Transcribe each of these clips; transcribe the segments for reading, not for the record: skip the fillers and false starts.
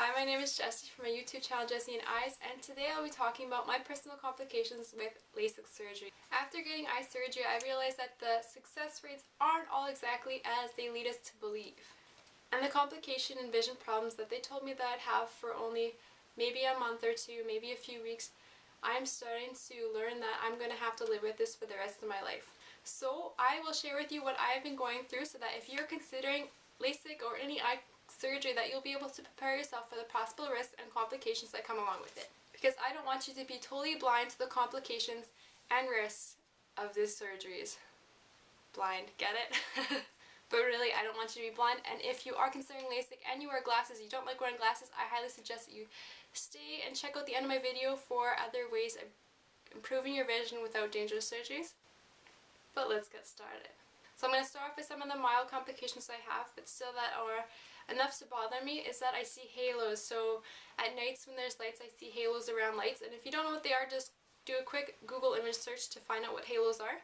Hi, my name is Jessie from my YouTube channel Jessieoneyes, and today I'll be talking about my personal complications with LASIK surgery. After getting eye surgery, I realized that the success rates aren't all exactly as they lead us to believe. And the complication and vision problems that they told me that I'd have for only maybe a month or two, maybe a few weeks, I'm starting to learn that I'm going to have to live with this for the rest of my life. So I will share with you what I've been going through so that if you're considering LASIK or any eye surgery, that you'll be able to prepare yourself for the possible risks and complications that come along with it. Because I don't want you to be totally blind to the complications and risks of these surgeries. Blind, get it? But really, I don't want you to be blind, and if you are considering LASIK and you wear glasses, you don't like wearing glasses, I highly suggest that you stay and check out the end of my video for other ways of improving your vision without dangerous surgeries. But let's get started. So I'm going to start off with some of the mild complications I have, but still that are enough to bother me, is that I see halos. So at nights when there's lights, I see halos around lights, and if you don't know what they are, just do a quick Google image search to find out what halos are.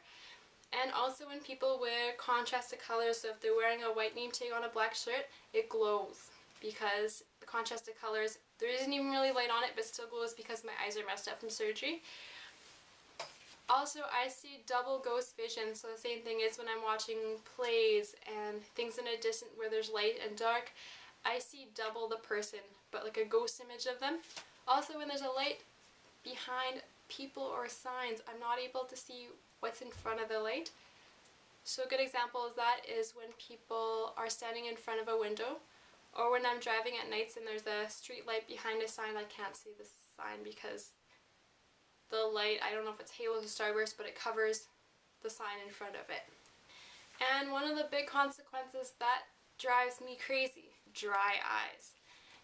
And also when people wear contrasted colors, so if they're wearing a white name tag on a black shirt, it glows because the contrasted colors, there isn't even really light on it, but still glows because my eyes are messed up from surgery. Also, I see double ghost vision, so the same thing is when I'm watching plays and things in a distance where there's light and dark, I see double the person, but like a ghost image of them. Also, when there's a light behind people or signs, I'm not able to see what's in front of the light. So a good example of that is when people are standing in front of a window, or when I'm driving at nights and there's a street light behind a sign, I can't see the sign because the light, I don't know if it's halos or starburst, but it covers the sign in front of it. And one of the big consequences that drives me crazy, dry eyes.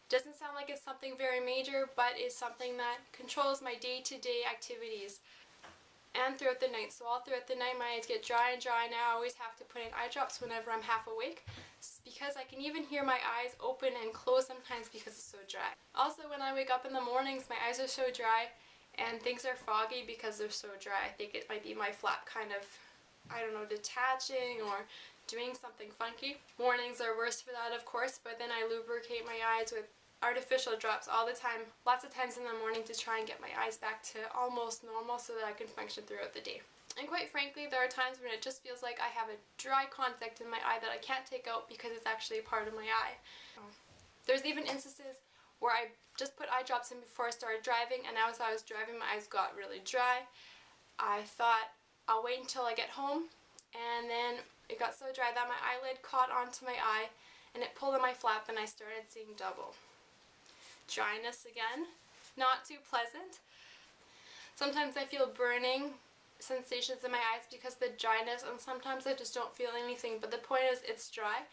Doesn't sound like it's something very major, but it's something that controls my day-to-day activities and throughout the night. So all throughout the night my eyes get dry and dry, and I always have to put in eye drops whenever I'm half awake, because I can even hear my eyes open and close sometimes because it's so dry. Also, when I wake up in the mornings, my eyes are so dry and things are foggy because they're so dry. I think it might be my flap kind of, I don't know, detaching or doing something funky. Mornings are worse for that, of course, but then I lubricate my eyes with artificial drops all the time, lots of times in the morning, to try and get my eyes back to almost normal so that I can function throughout the day. And quite frankly, there are times when it just feels like I have a dry contact in my eye that I can't take out because it's actually a part of my eye. There's even instances where I just put eye drops in before I started driving, and as I was driving my eyes got really dry. I thought I'll wait until I get home, and then it got so dry that my eyelid caught onto my eye and it pulled on my flap and I started seeing double. Dryness again, not too pleasant. Sometimes I feel burning sensations in my eyes because of the dryness, and sometimes I just don't feel anything, but the point is it's dry.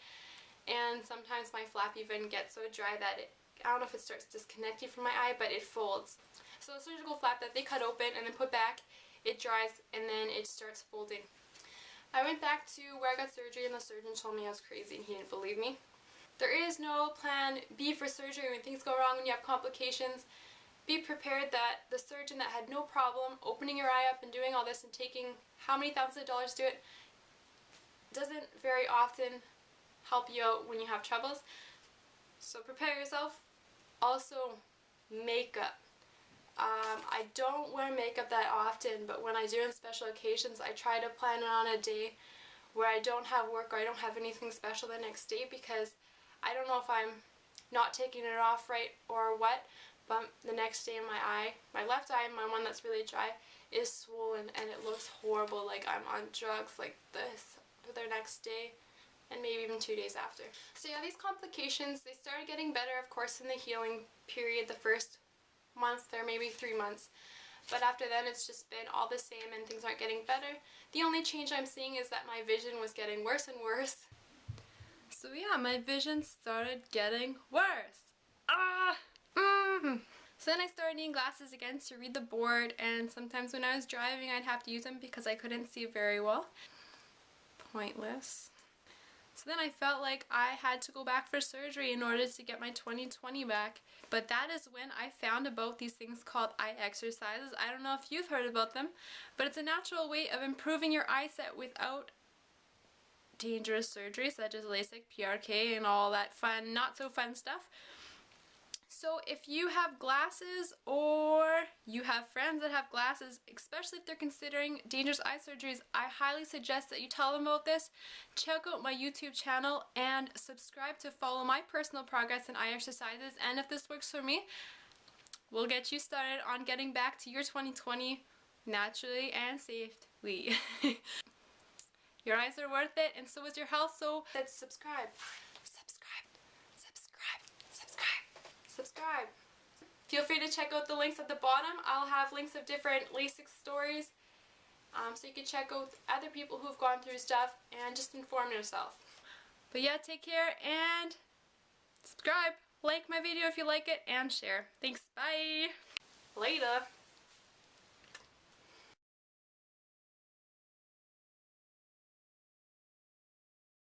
And sometimes my flap even gets so dry that I don't know if it starts disconnecting from my eye, but it folds. So a surgical flap that they cut open and then put back, it dries and then it starts folding. I went back to where I got surgery and the surgeon told me I was crazy and he didn't believe me. There is no plan B for surgery when things go wrong, when you have complications. Be prepared that the surgeon that had no problem opening your eye up and doing all this and taking how many thousands of dollars to do it doesn't very often help you out when you have troubles. So prepare yourself. Also, makeup. I don't wear makeup that often, but when I do on special occasions, I try to plan it on a day where I don't have work or I don't have anything special the next day, because I don't know if I'm not taking it off right or what, but the next day my eye, my left eye, my one that's really dry, is swollen and it looks horrible, like I'm on drugs like this for the next day and maybe even 2 days after. So yeah, these complications, they started getting better, of course, in the healing period, the first month or maybe 3 months. But after then, it's just been all the same and things aren't getting better. The only change I'm seeing is that my vision was getting worse and worse. So yeah, my vision started getting worse. So then I started needing glasses again to read the board, and sometimes when I was driving I'd have to use them because I couldn't see very well. Pointless. So then I felt like I had to go back for surgery in order to get my 20/20 back. But that is when I found about these things called eye exercises. I don't know if you've heard about them, but it's a natural way of improving your eyesight without dangerous surgery such as LASIK, PRK, and all that fun, not so fun stuff. So if you have glasses or you have friends that have glasses, especially if they're considering dangerous eye surgeries, I highly suggest that you tell them about this. Check out my YouTube channel and subscribe to follow my personal progress in eye exercises. And if this works for me, we'll get you started on getting back to your 2020 naturally and safely. Your eyes are worth it, and so is your health, so let's subscribe. Subscribe. Feel free to check out the links at the bottom. I'll have links of different LASIK stories, so you can check out other people who've gone through stuff and just inform yourself. But yeah, take care and subscribe. Like my video if you like it, and share. Thanks, bye. Later.